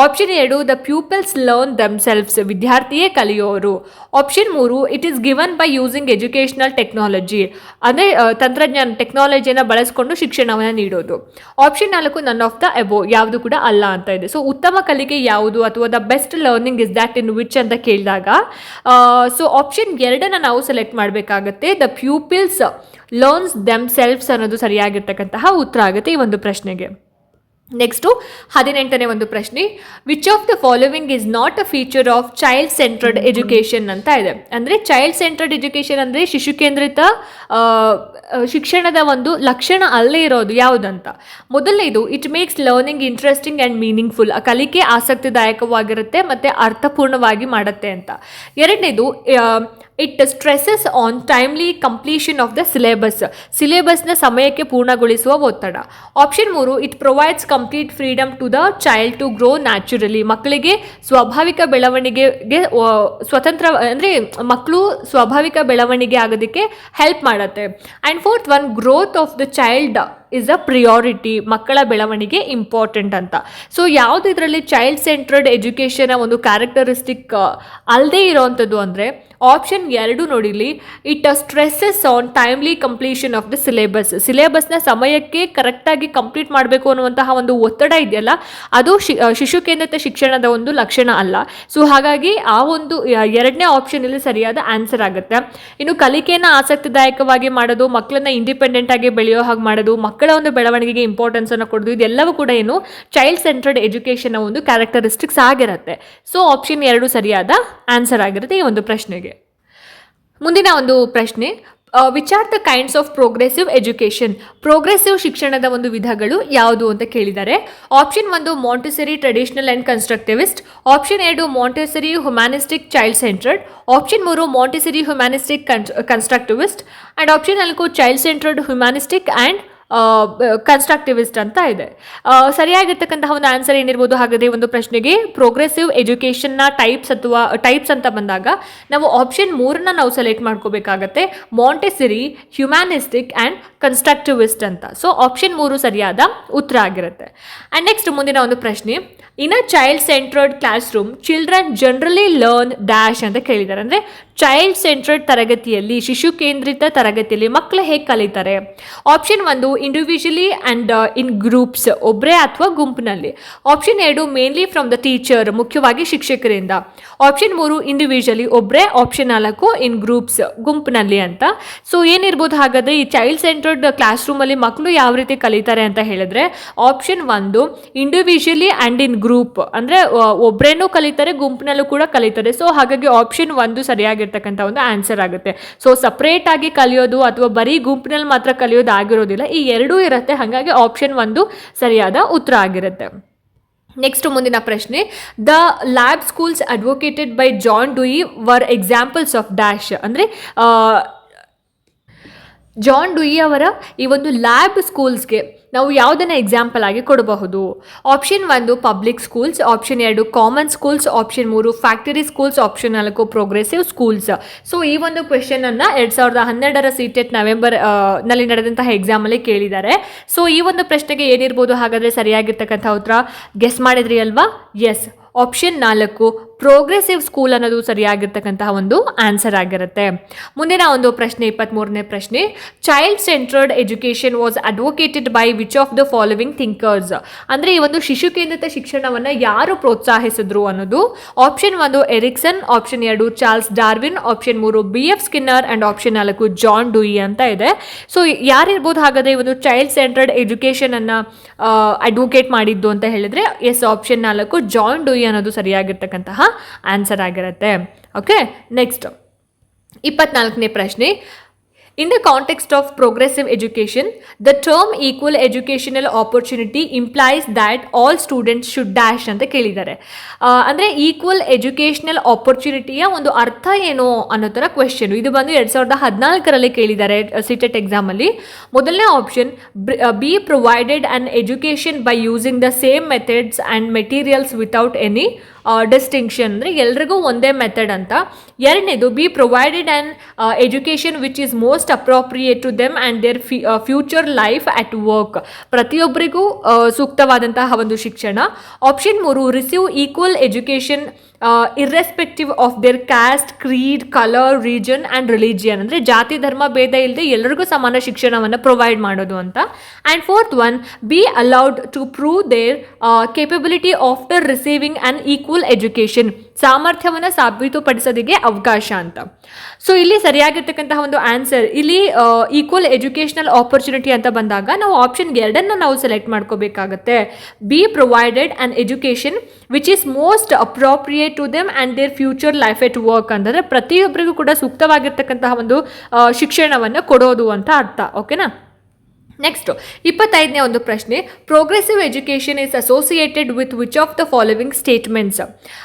Option 2 the pupils learn themselves, ವಿದ್ಯಾರ್ಥಿಯೇ ಕಲಿಯೋರು. Option 3 it is given by using educational technology, ಅಂದರೆ ತಂತ್ರಜ್ಞಾನ ಟೆಕ್ನಾಲಜಿಯನ್ನು ಬಳಸಿಕೊಂಡು ಶಿಕ್ಷಣವನ್ನು ನೀಡೋದು. Option 4 none of the above, ಯಾವುದು ಕೂಡ ಅಲ್ಲ ಅಂತ ಇದೆ. ಸೊ ಉತ್ತಮ ಕಲಿಕೆ ಯಾವುದು ಅಥವಾ the best learning is that in which ಅಂತ ಕೇಳಿದಾಗ ಸೊ ಆಪ್ಷನ್ 2ನ ನಾವು ಸೆಲೆಕ್ಟ್ ಮಾಡಬೇಕಾಗತ್ತೆ. ದ ಪ್ಯೂಪಿಲ್ಸ್ ಲರ್ನ್ಸ್ ದೆಮ್ಸೆಲ್ವ್ಸ್ ಅನ್ನೋದು ಸರಿಯಾಗಿರ್ತಕ್ಕಂತಹ ಉತ್ತರ ಆಗುತ್ತೆ ಈ ಒಂದು ಪ್ರಶ್ನೆಗೆ. ನೆಕ್ಸ್ಟು 18ನೇ ಒಂದು ಪ್ರಶ್ನೆ. Which of the following is not a feature of child centred education ಅಂತ ಇದೆ. ಅಂದರೆ ಚೈಲ್ಡ್ ಸೆಂಟ್ರಡ್ ಎಜುಕೇಷನ್ ಅಂದರೆ ಶಿಶು ಕೇಂದ್ರಿತ ಶಿಕ್ಷಣದ ಒಂದು ಲಕ್ಷಣ ಅಲ್ಲೇ ಇರೋದು ಯಾವುದಂತ. ಮೊದಲನೇದು it makes learning interesting and meaningful, ಕಲಿಕೆ ಆಸಕ್ತಿದಾಯಕವಾಗಿರುತ್ತೆ ಮತ್ತು ಅರ್ಥಪೂರ್ಣವಾಗಿ ಮಾಡುತ್ತೆ ಅಂತ. 2ನೇದು it stresses on timely completion of the ಸಿಲೆಬಸ್ನ ಸಮಯಕ್ಕೆ ಪೂರ್ಣಗೊಳಿಸುವ ಒತ್ತಡ. Option 3 it provides complete freedom to the child to grow naturally, ಮಕ್ಕಳಿಗೆ ಸ್ವಾಭಾವಿಕ ಬೆಳವಣಿಗೆಗೆ ಸ್ವತಂತ್ರ, ಅಂದರೆ ಮಕ್ಕಳು ಸ್ವಾಭಾವಿಕ ಬೆಳವಣಿಗೆ ಆಗೋದಕ್ಕೆ ಹೆಲ್ಪ್ ಮಾಡುತ್ತೆ. And and fourth one, growth of the child is a priority, ಮಕ್ಕಳ ಬೆಳವಣಿಗೆ ಇಂಪಾರ್ಟೆಂಟ್ ಅಂತ. ಸೊ ಯಾವುದು ಇದರಲ್ಲಿ ಚೈಲ್ಡ್ ಸೆಂಟ್ರಡ್ ಎಜುಕೇಷನ್ ಒಂದು ಕ್ಯಾರೆಕ್ಟರಿಸ್ಟಿಕ್ ಅಲ್ಲದೆ ಇರೋವಂಥದ್ದು ಅಂದರೆ ಆಪ್ಷನ್ 2 ನೋಡಿಲಿ, it stresses on timely completion of the ಸಿಲೆಬಸ್ನ ಸಮಯಕ್ಕೆ ಕರೆಕ್ಟಾಗಿ ಕಂಪ್ಲೀಟ್ ಮಾಡಬೇಕು ಅನ್ನುವಂತಹ ಒಂದು ಒತ್ತಡ ಇದೆಯಲ್ಲ, ಅದು ಶಿಶು ಕೇಂದ್ರಿತ ಶಿಕ್ಷಣದ ಒಂದು ಲಕ್ಷಣ ಅಲ್ಲ. ಸೊ ಹಾಗಾಗಿ ಆ ಒಂದು 2ನೇ ಆಪ್ಷನ್ ಇಲ್ಲಿ ಸರಿಯಾದ ಆನ್ಸರ್ ಆಗುತ್ತೆ. ಇನ್ನು ಕಲಿಕೆಯನ್ನು ಆಸಕ್ತಿದಾಯಕವಾಗಿ ಮಾಡೋದು, ಮಕ್ಕಳನ್ನ ಇಂಡಿಪೆಂಡೆಂಟ್ ಆಗಿ ಬೆಳೆಯೋ ಹಾಗೆ ಮಾಡೋದು, ಮಕ್ಕಳ ಒಂದು ಬೆಳವಣಿಗೆಗೆ ಇಂಪಾರ್ಟೆನ್ಸ್ ಅನ್ನು ಕೊಡೋದು, ಇದೆಲ್ಲವೂ ಕೂಡ ಏನು ಚೈಲ್ಡ್ ಸೆಂಟ್ರಡ್ ಎಜುಕೇಷನ್ ಒಂದು ಕ್ಯಾರೆಕ್ಟರಿಸ್ಟಿಕ್ಸ್ ಆಗಿರುತ್ತೆ. ಸೊ ಆಪ್ಷನ್ 2 ಸರಿಯಾದ ಆನ್ಸರ್ ಆಗಿರುತ್ತೆ ಈ ಒಂದು ಪ್ರಶ್ನೆಗೆ. ಮುಂದಿನ ಒಂದು ಪ್ರಶ್ನೆ, which are the kinds of progressive education, progressive ಶಿಕ್ಷಣದ ಒಂದು ವಿಧಗಳು ಯಾವುದು ಅಂತ ಕೇಳಿದ್ದಾರೆ. Option 1 Montessori traditional and constructivist, option 2 Montessori humanistic child centred, option 3 Montessori humanistic constructivist and option 4 child centred humanistic and constructivist ಅಂತ ಇದೆ. ಸರಿಯಾಗಿರ್ತಕ್ಕಂತಹ ಒಂದು ಆನ್ಸರ್ ಏನಿರ್ಬೋದು ಹಾಗಾದರೆ ಒಂದು ಪ್ರಶ್ನೆಗೆ? ಪ್ರೋಗ್ರೆಸಿವ್ ಎಜುಕೇಷನ್ನ ಟೈಪ್ಸ್ ಅಂತ ಬಂದಾಗ ನಾವು ಆಪ್ಷನ್ 3 ನಾವು ಸೆಲೆಕ್ಟ್ ಮಾಡ್ಕೋಬೇಕಾಗತ್ತೆ, ಮಾಂಟೆಸರಿ, ಹ್ಯುಮ್ಯಾನಿಸ್ಟಿಕ್ ಆ್ಯಂಡ್ ಕನ್ಸ್ಟ್ರಕ್ಟಿವಿಸ್ಟ್ ಅಂತ. ಸೊ ಆಪ್ಷನ್ 3 ಸರಿಯಾದ ಉತ್ತರ ಆಗಿರುತ್ತೆ. ಆ್ಯಂಡ್ ನೆಕ್ಸ್ಟ್ ಮುಂದಿನ ಒಂದು ಪ್ರಶ್ನೆ, in a child centred classroom children generally learn dash ಅಂತ ಕೇಳಿದ್ದಾರೆ. ಅಂದರೆ ಚೈಲ್ಡ್ ಸೆಂಟ್ರಡ್ ತರಗತಿಯಲ್ಲಿ, ಶಿಶು ಕೇಂದ್ರಿತ ತರಗತಿಯಲ್ಲಿ ಮಕ್ಕಳು ಹೇಗೆ ಕಲಿತಾರೆ? Option 1 individually and in groups, ಒಬ್ಬರೇ ಅಥವಾ ಗುಂಪಿನಲ್ಲಿ. Option 2 mainly from the teacher, ಮುಖ್ಯವಾಗಿ ಶಿಕ್ಷಕರಿಂದ. ಆಪ್ಷನ್ 3 ಇಂಡಿವಿಜುವಲಿ, ಒಬ್ಬರೇ. ಆಪ್ಷನ್ 4 ಇನ್ ಗ್ರೂಪ್ಸ್, ಗುಂಪಿನಲ್ಲಿ ಅಂತ. ಸೊ ಏನಿರ್ಬೋದು ಹಾಗಾದರೆ ಈ ಚೈಲ್ಡ್ ಸೆಂಟ್ರಡ್ ಕ್ಲಾಸ್ ರೂಮಲ್ಲಿ ಮಕ್ಕಳು ಯಾವ ರೀತಿ ಕಲಿತಾರೆ ಅಂತ ಹೇಳಿದ್ರೆ option 1 individually and in group, ಅಂದರೆ ಒಬ್ಬರೇನೂ ಕಲಿತಾರೆ, ಗುಂಪಿನಲ್ಲೂ ಕೂಡ ಕಲಿತಾರೆ. ಸೊ ಹಾಗಾಗಿ ಆಪ್ಷನ್ 1 ಸರಿಯಾಗಿರ್ತಕ್ಕಂಥ ಒಂದು ಆನ್ಸರ್ ಆಗುತ್ತೆ. ಸೊ ಸಪ್ರೇಟ್ ಆಗಿ ಕಲಿಯೋದು ಅಥವಾ ಬರೀ ಗುಂಪಿನಲ್ಲಿ ಮಾತ್ರ ಕಲಿಯೋದು ಆಗಿರೋದಿಲ್ಲ, ಈ ಎರಡೂ ಇರುತ್ತೆ. ಹಾಗಾಗಿ ಆಪ್ಷನ್ 1 ಸರಿಯಾದ ಉತ್ತರ ಆಗಿರುತ್ತೆ. ನೆಕ್ಸ್ಟ್ ಮುಂದಿನ ಪ್ರಶ್ನೆ, the lab schools advocated by John Dewey were examples of dash. ಅಂದರೆ ಜಾನ್ ಡುಯಿ ಅವರ ಈ ಒಂದು ಲ್ಯಾಬ್ ಸ್ಕೂಲ್ಸ್ಗೆ ನಾವು ಯಾವುದನ್ನು ಎಕ್ಸಾಂಪಲ್ ಆಗಿ ಕೊಡಬಹುದು? Option 1 public schools, option 2 common schools, option 3 factory schools, option 4 progressive schools. So ಈ ಒಂದು ಕ್ವೆಶನನ್ನು 2012 CTET ನವೆಂಬರ್ ನಲ್ಲಿ ನಡೆದಂತಹ ಎಕ್ಸಾಮಲ್ಲಿ ಕೇಳಿದ್ದಾರೆ. ಸೊ ಈ ಒಂದು ಪ್ರಶ್ನೆಗೆ ಏನಿರ್ಬೋದು ಹಾಗಾದರೆ ಸರಿಯಾಗಿರ್ತಕ್ಕಂಥ ಉತ್ತರ? ಗೆಸ್ ಮಾಡಿದ್ರಿ ಅಲ್ವಾ? ಎಸ್, ಆಪ್ಷನ್ 4 ಪ್ರೋಗ್ರೆಸಿವ್ ಸ್ಕೂಲ್ ಅನ್ನೋದು ಸರಿಯಾಗಿರ್ತಕ್ಕಂತಹ ಒಂದು ಆನ್ಸರ್ ಆಗಿರುತ್ತೆ. ಮುಂದಿನ ಒಂದು ಪ್ರಶ್ನೆ, 23ನೇ ಪ್ರಶ್ನೆ, child centred education was advocated by which of the following thinkers. ಅಂದರೆ ಈ ಒಂದು ಶಿಶು ಕೇಂದ್ರಿತ ಶಿಕ್ಷಣವನ್ನು ಯಾರು ಪ್ರೋತ್ಸಾಹಿಸಿದ್ರು ಅನ್ನೋದು? Option 1 Erikson, option 2 Charles Darwin, option 3 BF Skinner and option 4 John Dewey ಅಂತ ಇದೆ. ಸೊ ಯಾರಿರ್ಬೋದು ಹಾಗಾದರೆ ಈ ಒಂದು ಚೈಲ್ಡ್ ಸೆಂಟ್ರಡ್ ಎಜುಕೇಷನನ್ನು ಅಡ್ವೊಕೇಟ್ ಮಾಡಿದ್ದು ಅಂತ ಹೇಳಿದರೆ ಎಸ್, ಆಪ್ಷನ್ 4 ಜಾನ್ ಡುಯಿ ಅನ್ನೋದು ಸರಿಯಾಗಿರ್ತಕ್ಕಂತಹ ಆನ್ಸರ್ ಆಗಿರುತ್ತೆ. ಓಕೆ, ನೆಕ್ಸ್ಟ್ 24ನೇ ಪ್ರಶ್ನೆ, in the context of progressive education the term equal educational opportunity implies that all students should dash ಅಂತ ಕೇಳಿದ್ದಾರೆ. ಅಂದರೆ ಈಕ್ವಲ್ ಎಜುಕೇಷನಲ್ ಆಪರ್ಚುನಿಟಿಯ ಒಂದು ಅರ್ಥ ಏನು ಅನ್ನೋ ಥರ ಕ್ವೆಶ್ಚನ್. ಇದು ಬಂದು 2014 ಕೇಳಿದ್ದಾರೆ CTET ಎಕ್ಸಾಮಲ್ಲಿ. ಮೊದಲನೇ option, be provided an education by using the same methods and materials without any distinction, ಅಂದರೆ ಎಲ್ರಿಗೂ ಒಂದೇ ಮೆಥಡ್ ಅಂತ. ಎರಡನೇದು, be provided an education which is most appropriate to them and their future life at work, ಪ್ರತಿಯೊಬ್ಬರಿಗೂ ಸೂಕ್ತವಾದಂತಹ ಒಂದು ಶಿಕ್ಷಣ. Option 3 receive equal education irrespective of their caste, creed, colour, region and religion, ಅಂದರೆ ಜಾತಿ ಧರ್ಮ ಭೇದ ಇಲ್ಲದೆ ಎಲ್ಲರಿಗೂ ಸಮಾನ ಶಿಕ್ಷಣವನ್ನು ಪ್ರೊವೈಡ್ ಮಾಡೋದು ಅಂತ. And fourth one, be allowed to prove their capability after receiving an equal education, ಸಾಮರ್ಥ್ಯವನ್ನು ಸಾಬೀತುಪಡಿಸೋದಕ್ಕೆ ಅವಕಾಶ ಅಂತ. ಸೊ ಇಲ್ಲಿ ಸರಿಯಾಗಿರ್ತಕ್ಕಂತಹ ಒಂದು ಆನ್ಸರ್ ಇಲ್ಲಿ ಈಕ್ವಲ್ ಎಜುಕೇಷನಲ್ ಆಪರ್ಚುನಿಟಿ ಅಂತ ಬಂದಾಗ ನಾವು ಆಪ್ಷನ್ 2 ನಾವು ಸೆಲೆಕ್ಟ್ ಮಾಡ್ಕೋಬೇಕಾಗತ್ತೆ. Be provided an education which is most appropriate to them and their future life at work ಅಂತಂದರೆ ಪ್ರತಿಯೊಬ್ಬರಿಗೂ ಕೂಡ ಸೂಕ್ತವಾಗಿರ್ತಕ್ಕಂತಹ ಒಂದು ಶಿಕ್ಷಣವನ್ನು ಕೊಡೋದು ಅಂತ ಅರ್ಥ. ಓಕೆನಾ? ನೆಕ್ಸ್ಟ್ 25ನೇ ಒಂದು ಪ್ರಶ್ನೆ, progressive education is associated with which of the following statements.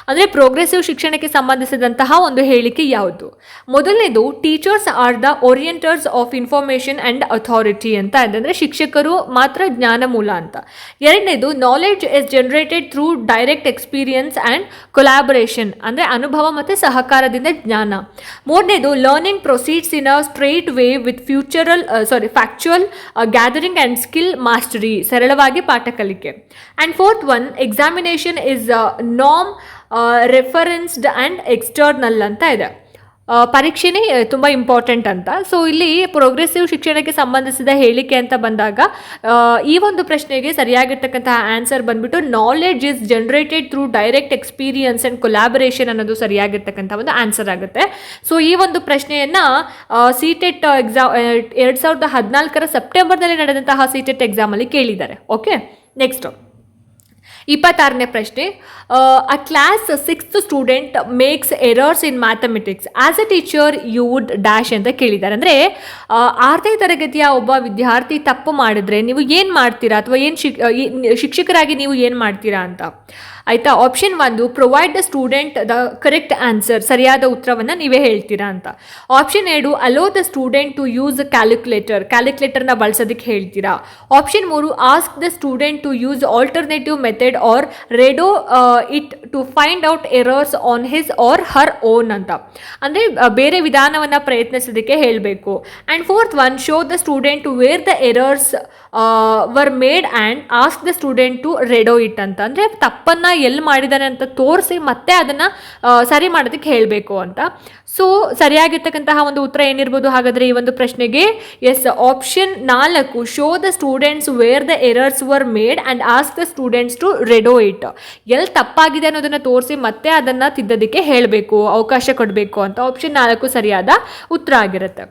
ಅಂದರೆ ಪ್ರೋಗ್ರೆಸಿವ್ ಶಿಕ್ಷಣಕ್ಕೆ ಸಂಬಂಧಿಸಿದಂತಹ ಒಂದು ಹೇಳಿಕೆ ಯಾವುದು? ಮೊದಲನೇದು, teachers are the orienters of information and authority ಅಂತ ಇದೆ, ಅಂದರೆ ಶಿಕ್ಷಕರು ಮಾತ್ರ ಜ್ಞಾನ ಮೂಲ ಅಂತ. ಎರಡನೇದು, knowledge is generated through direct experience and collaboration, ಅಂದರೆ ಅನುಭವ ಮತ್ತು ಸಹಕಾರದಿಂದ ಜ್ಞಾನ. ಮೂರನೇದು, learning proceeds in a straight way with factual gathering and skill mastery, ಸರಳವಾಗಿ ಪಾಠ ಕಲಿಕೆ. And fourth one, examination is norm referenced and external ಅಂತ ಇದೆ. ಪರೀಕ್ಷೆನೇ ತುಂಬ ಇಂಪಾರ್ಟೆಂಟ್ ಅಂತ. ಸೊ ಇಲ್ಲಿ ಪ್ರೋಗ್ರೆಸಿವ್ ಶಿಕ್ಷಣಕ್ಕೆ ಸಂಬಂಧಿಸಿದ ಹೇಳಿಕೆ ಅಂತ ಬಂದಾಗ ಈ ಒಂದು ಪ್ರಶ್ನೆಗೆ ಸರಿಯಾಗಿರ್ತಕ್ಕಂತಹ ಆನ್ಸರ್ ಬಂದ್ಬಿಟ್ಟು knowledge is generated through direct experience and collaboration ಅನ್ನೋದು ಸರಿಯಾಗಿರ್ತಕ್ಕಂಥ ಒಂದು ಆನ್ಸರ್ ಆಗುತ್ತೆ. ಸೊ ಈ ಒಂದು ಪ್ರಶ್ನೆಯನ್ನು CTET ಎಕ್ಸಾಮ್ 2014 ಸೆಪ್ಟೆಂಬರ್ನಲ್ಲಿ ನಡೆದಂತಹ CTET ಎಕ್ಸಾಮಲ್ಲಿ ಕೇಳಿದ್ದಾರೆ. ಓಕೆ, ನೆಕ್ಸ್ಟ್ 26ನೇ ಪ್ರಶ್ನೆ, a class 6th student makes errors in mathematics as a teacher you would dash ಅಂತ ಕೇಳಿದ್ದಾರೆ. ಅಂದರೆ 6ನೇ ತರಗತಿಯ ಒಬ್ಬ ವಿದ್ಯಾರ್ಥಿ ತಪ್ಪು ಮಾಡಿದ್ರೆ ನೀವು ಏನು ಮಾಡ್ತೀರಾ, ಅಥವಾ ಶಿಕ್ಷಕರಾಗಿ ನೀವು ಏನು ಮಾಡ್ತೀರಾ ಅಂತ. ಆಯಿತಾ? Option 1, provide the student the correct answer, ಸರಿಯಾದ ಉತ್ತರವನ್ನು ನೀವೇ ಹೇಳ್ತೀರಾ ಅಂತ. Option 2, allow the student to use ಕ್ಯಾಲ್ಕುಲೇಟರ್ನ ಬಳಸೋದಕ್ಕೆ ಹೇಳ್ತೀರಾ. Option 3, ask the student to use alternative method or redo it to find out errors on his or her own ಅಂತ. ಅಂದರೆ ಬೇರೆ ವಿಧಾನವನ್ನು ಪ್ರಯತ್ನಿಸೋದಕ್ಕೆ ಹೇಳಬೇಕು. And fourth one, show the student to where the errors were made and ask the student to redo it ಅಂತ. ಅಂದರೆ ತಪ್ಪನ್ನು ಎಲ್ಲಿ ಮಾಡಿದ್ದಾನೆ ಅಂತ ತೋರಿಸಿ ಮತ್ತೆ ಅದನ್ನು ಸರಿ ಮಾಡೋದಕ್ಕೆ ಹೇಳಬೇಕು ಅಂತ. ಸೊ ಸರಿಯಾಗಿರ್ತಕ್ಕಂತಹ ಒಂದು ಉತ್ತರ ಏನಿರ್ಬೋದು ಹಾಗಾದರೆ ಈ ಒಂದು ಪ್ರಶ್ನೆಗೆ? Yes, option 4, show the students where the errors were made and ask the students to redo it. ಎಲ್ಲಿ ತಪ್ಪಾಗಿದೆ ಅನ್ನೋದನ್ನು ತೋರಿಸಿ ಮತ್ತೆ ಅದನ್ನು ತಿದ್ದೋದಕ್ಕೆ ಹೇಳಬೇಕು, ಅವಕಾಶ ಕೊಡಬೇಕು ಅಂತ. ಆಪ್ಷನ್ 4 ಸರಿಯಾದ ಉತ್ತರ ಆಗಿರುತ್ತೆ.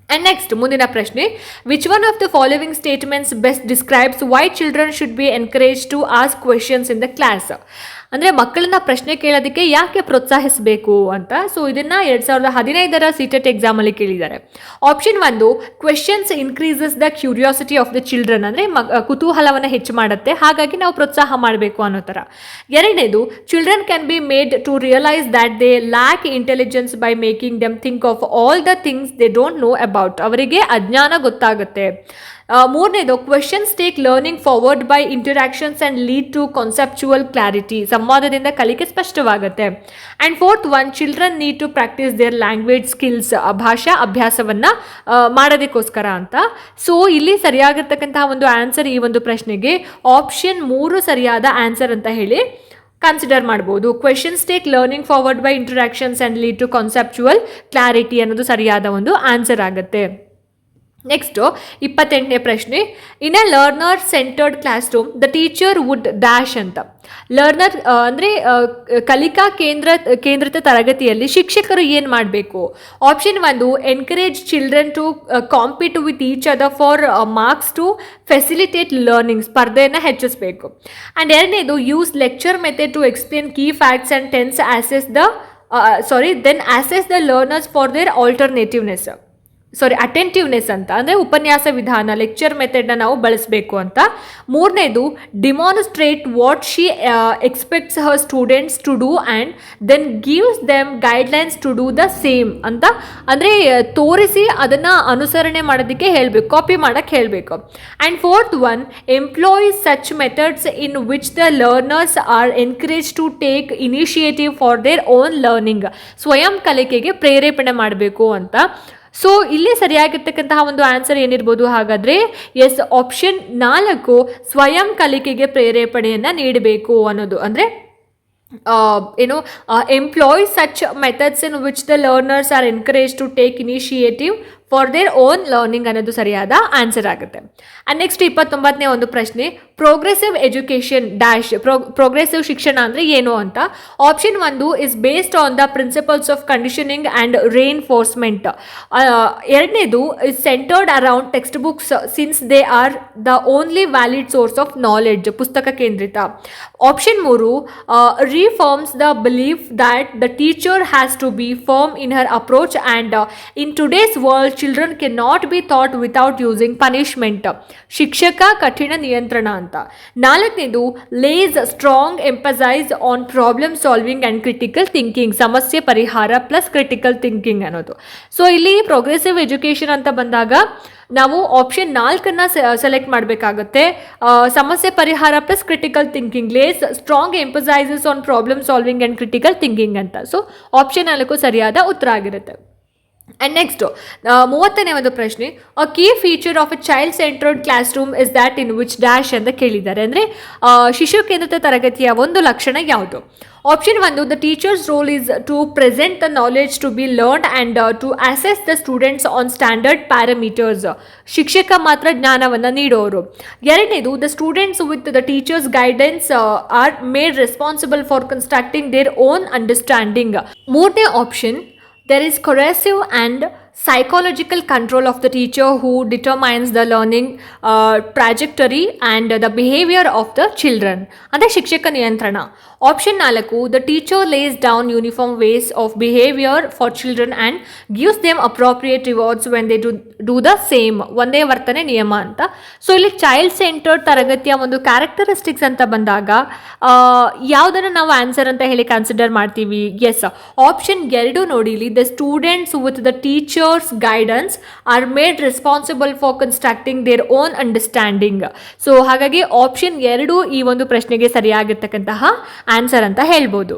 ಆ್ಯಂಡ್ ನೆಕ್ಸ್ಟ್ ಮುಂದಿನ ಪ್ರಶ್ನೆ, which one of the following statements best describes why children should be encourage to ask questions in the class. ಅಂದರೆ ಮಕ್ಕಳನ್ನ ಪ್ರಶ್ನೆ ಕೇಳೋದಕ್ಕೆ ಯಾಕೆ ಪ್ರೋತ್ಸಾಹಿಸಬೇಕು ಅಂತ. ಸೊ ಇದನ್ನು 2015 CTET ಎಕ್ಸಾಮಲ್ಲಿ ಕೇಳಿದ್ದಾರೆ. Option 1, questions increases the curiosity of the children, ಅಂದರೆ ಕುತೂಹಲವನ್ನು ಹೆಚ್ಚು ಮಾಡುತ್ತೆ, ಹಾಗಾಗಿ ನಾವು ಪ್ರೋತ್ಸಾಹ ಮಾಡಬೇಕು ಅನ್ನೋ ಥರ. ಎರಡನೇದು, children can be made to realise that they lack intelligence by making them think of all the things they don't know about, ಅವರಿಗೆ ಅಜ್ಞಾನ ಗೊತ್ತಾಗುತ್ತೆ. ಮೂರನೇದು, questions take learning forward by interactions and lead to conceptual clarity, ಸಂವಾದದಿಂದ ಕಲಿಕೆ ಸ್ಪಷ್ಟವಾಗುತ್ತೆ. And fourth one, children need to practise their language skills, ಭಾಷಾ ಅಭ್ಯಾಸವನ್ನು ಮಾಡೋದಕ್ಕೋಸ್ಕರ ಅಂತ. ಸೊ ಇಲ್ಲಿ ಸರಿಯಾಗಿರ್ತಕ್ಕಂತಹ ಒಂದು ಆನ್ಸರ್ ಈ ಒಂದು ಪ್ರಶ್ನೆಗೆ ಆಪ್ಷನ್ 3 ಸರಿಯಾದ ಆನ್ಸರ್ ಅಂತ ಹೇಳಿ ಕನ್ಸಿಡರ್ ಮಾಡ್ಬೋದು. Questions take learning forward by interactions and lead to conceptual clarity ಅನ್ನೋದು ಸರಿಯಾದ ಒಂದು ಆನ್ಸರ್ ಆಗುತ್ತೆ. ನೆಕ್ಸ್ಟು 28ನೇ ಪ್ರಶ್ನೆ, in a learner centred classroom the teacher would dash ಅಂತ. ಲರ್ನರ್ ಅಂದರೆ ಕಲಿಕಾ ಕೇಂದ್ರಿತ ತರಗತಿಯಲ್ಲಿ ಶಿಕ್ಷಕರು ಏನು ಮಾಡಬೇಕು? Option 1, encourage children to compete with each other for marks to facilitate learning, ಸ್ಪರ್ಧೆಯನ್ನು ಹೆಚ್ಚಿಸಬೇಕು. ಆ್ಯಂಡ್ ಎರಡನೇದು, use lecture method to explain key facts and then assess the learners for there ಅಟೆಂಟಿವ್ನೆಸ್ ಅಂತ, ಅಂದರೆ ಉಪನ್ಯಾಸ ವಿಧಾನ ಲೆಕ್ಚರ್ ಮೆಥಡ್ನ ನಾವು ಬಳಸಬೇಕು ಅಂತ. ಮೂರನೇದು, demonstrate what she expects her students to do and then gives them guidelines to do the same ಅಂತ, ಅಂದರೆ ತೋರಿಸಿ ಅದನ್ನು ಅನುಸರಣೆ ಮಾಡೋದಕ್ಕೆ ಹೇಳಬೇಕು, ಕಾಪಿ ಮಾಡೋಕ್ಕೆ ಹೇಳಬೇಕು. And fourth one, employees such methods in which the learners are encourage to take initiative for their own learning, ಸ್ವಯಂ ಕಲಿಕೆಗೆ ಪ್ರೇರೇಪಣೆ ಮಾಡಬೇಕು ಅಂತ. ಸೊ ಇಲ್ಲಿ ಸರಿಯಾಗಿರ್ತಕ್ಕಂತಹ ಒಂದು ಆನ್ಸರ್ ಏನಿರ್ಬೋದು ಹಾಗಾದರೆ? ಎಸ್, ಆಪ್ಷನ್ 4, ಸ್ವಯಂ ಕಲಿಕೆಗೆ ಪ್ರೇರೇಪಣೆಯನ್ನು ನೀಡಬೇಕು ಅನ್ನೋದು. ಅಂದರೆ employ such methods in which the learners are encourage to take initiative for their own learning ಅನ್ನೋದು ಸರಿಯಾದ ಆನ್ಸರ್ ಆಗುತ್ತೆ. ಆ್ಯಂಡ್ ನೆಕ್ಸ್ಟ್ 29ನೇ ಒಂದು ಪ್ರಶ್ನೆ, ಪ್ರೋಗ್ರೆಸಿವ್ ಎಜುಕೇಶನ್ ಡ್ಯಾಶ್ ಪ್ರೋಗ್ರೆಸಿವ್ ಶಿಕ್ಷಣ ಅಂದರೆ ಏನು ಅಂತ. Option 1 is based on the principles of conditioning and reinforcement. ಎರಡನೇದು is centred around textbooks since they are the only valid source of knowledge, ಪುಸ್ತಕ ಕೇಂದ್ರಿತ. Option 3 reforms the belief that the teacher has to be firm in her approach and in today's world children cannot be taught without using punishment. ಶಿಕ್ಷಕ ಕಠಿಣ ನಿಯಂತ್ರಣ ಅಂತ. ನಾಲ್ಕನೇದು lays strong emphasis on problem solving and critical thinking, ಸಮಸ್ಯೆ ಪರಿಹಾರ plus critical thinking ಅನ್ನೋದು. So ಇಲ್ಲಿ progressive education ಅಂತ ಬಂದಾಗ ನಾವು ಆಪ್ಷನ್ 4 ಸೆಲೆಕ್ಟ್ ಮಾಡಬೇಕಾಗುತ್ತೆ. ಸಮಸ್ಯೆ ಪರಿಹಾರ plus critical thinking, lays strong emphasises on problem solving and critical thinking ಅಂತ. ಸೊ ಆಪ್ಷನ್ 4 ಸರಿಯಾದ ಉತ್ತರ ಆಗಿರುತ್ತೆ. ಆ್ಯಂಡ್ ನೆಕ್ಸ್ಟು 30ನೇ ಒಂದು ಪ್ರಶ್ನೆ, a key feature of a child centred classroom is that in which dash ಅಂತ ಕೇಳಿದ್ದಾರೆ. ಅಂದರೆ ಶಿಶು ಕೇಂದ್ರಿತ ತರಗತಿಯ ಒಂದು ಲಕ್ಷಣ ಯಾವುದು? Option 1 the teacher's role is to present the knowledge to be learned and to assess the students on standard parameters, ಶಿಕ್ಷಕ ಮಾತ್ರ ಜ್ಞಾನವನ್ನು ನೀಡೋರು. ಎರಡನೇದು the students with the teacher's guidance are made responsible for constructing their own understanding. ಮೂರನೇ option there is coercive and psychological control of the teacher who determines the learning trajectory and the behavior of the children. ಅಂದರೆ ಶಿಕ್ಷಕ ನಿಯಂತ್ರಣ. Option 4 the teacher lays down uniform ways of behavior for children and gives them appropriate rewards when they do the same. ಒಂದೇ ವರ್ತನೆ ನಿಯಮ ಅಂತ. So ಇಲ್ಲಿ child centred ತರಗತಿಯ ಒಂದು ಕ್ಯಾರೆಕ್ಟರಿಸ್ಟಿಕ್ಸ್ ಅಂತ ಬಂದಾಗ ಯಾವುದನ್ನು ನಾವು ಆನ್ಸರ್ ಅಂತ ಹೇಳಿ ಕನ್ಸಿಡರ್ ಮಾಡ್ತೀವಿ? ಎಸ್, ಆಪ್ಷನ್ 2 ನೋಡಿ ಇಲ್ಲಿ, the students with the teacher's guidance are made responsible for constructing their own understanding. So ಹಾಗಾಗಿ ಆಪ್ಷನ್ 2 ಈ ಒಂದು ಪ್ರಶ್ನೆಗೆ ಸರಿಯಾಗಿರ್ತಕ್ಕಂತಹ ಆನ್ಸರ್ ಅಂತ ಹೇಳ್ಬೋದು.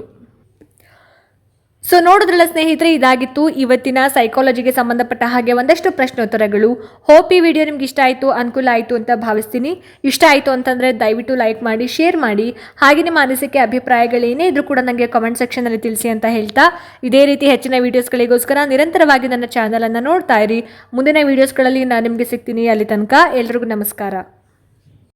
ಸೊ ನೋಡಿದ್ರಲ್ಲ ಸ್ನೇಹಿತರೆ, ಇದಾಗಿತ್ತು ಇವತ್ತಿನ ಸೈಕಾಲಜಿಗೆ ಸಂಬಂಧಪಟ್ಟ ಹಾಗೆ ಒಂದಷ್ಟು ಪ್ರಶ್ನೋತ್ತರಗಳು. ಹೋಪ್ ಈ ವಿಡಿಯೋ ನಿಮ್ಗೆ ಇಷ್ಟ ಆಯಿತು, ಅನುಕೂಲ ಆಯಿತು ಅಂತ ಭಾವಿಸ್ತೀನಿ. ಇಷ್ಟ ಆಯಿತು ಅಂತಂದರೆ ದಯವಿಟ್ಟು ಲೈಕ್ ಮಾಡಿ, ಶೇರ್ ಮಾಡಿ. ಹಾಗೆ ನಿಮ್ಮ ಅನಿಸಿಕೆ ಅಭಿಪ್ರಾಯಗಳೇನೇ ಇದ್ರೂ ಕೂಡ ನನಗೆ ಕಮೆಂಟ್ ಸೆಕ್ಷನಲ್ಲಿ ತಿಳಿಸಿ ಅಂತ ಹೇಳ್ತಾ, ಇದೇ ರೀತಿ ಹೆಚ್ಚಿನ ವೀಡಿಯೋಸ್ಗಳಿಗೋಸ್ಕರ ನಿರಂತರವಾಗಿ ನನ್ನ ಚಾನಲನ್ನು ನೋಡ್ತಾ ಇರಿ. ಮುಂದಿನ ವೀಡಿಯೋಸ್ಗಳಲ್ಲಿ ನಾನು ನಿಮಗೆ ಸಿಗ್ತೀನಿ. ಅಲ್ಲಿ ತನಕ ಎಲ್ರಿಗೂ ನಮಸ್ಕಾರ.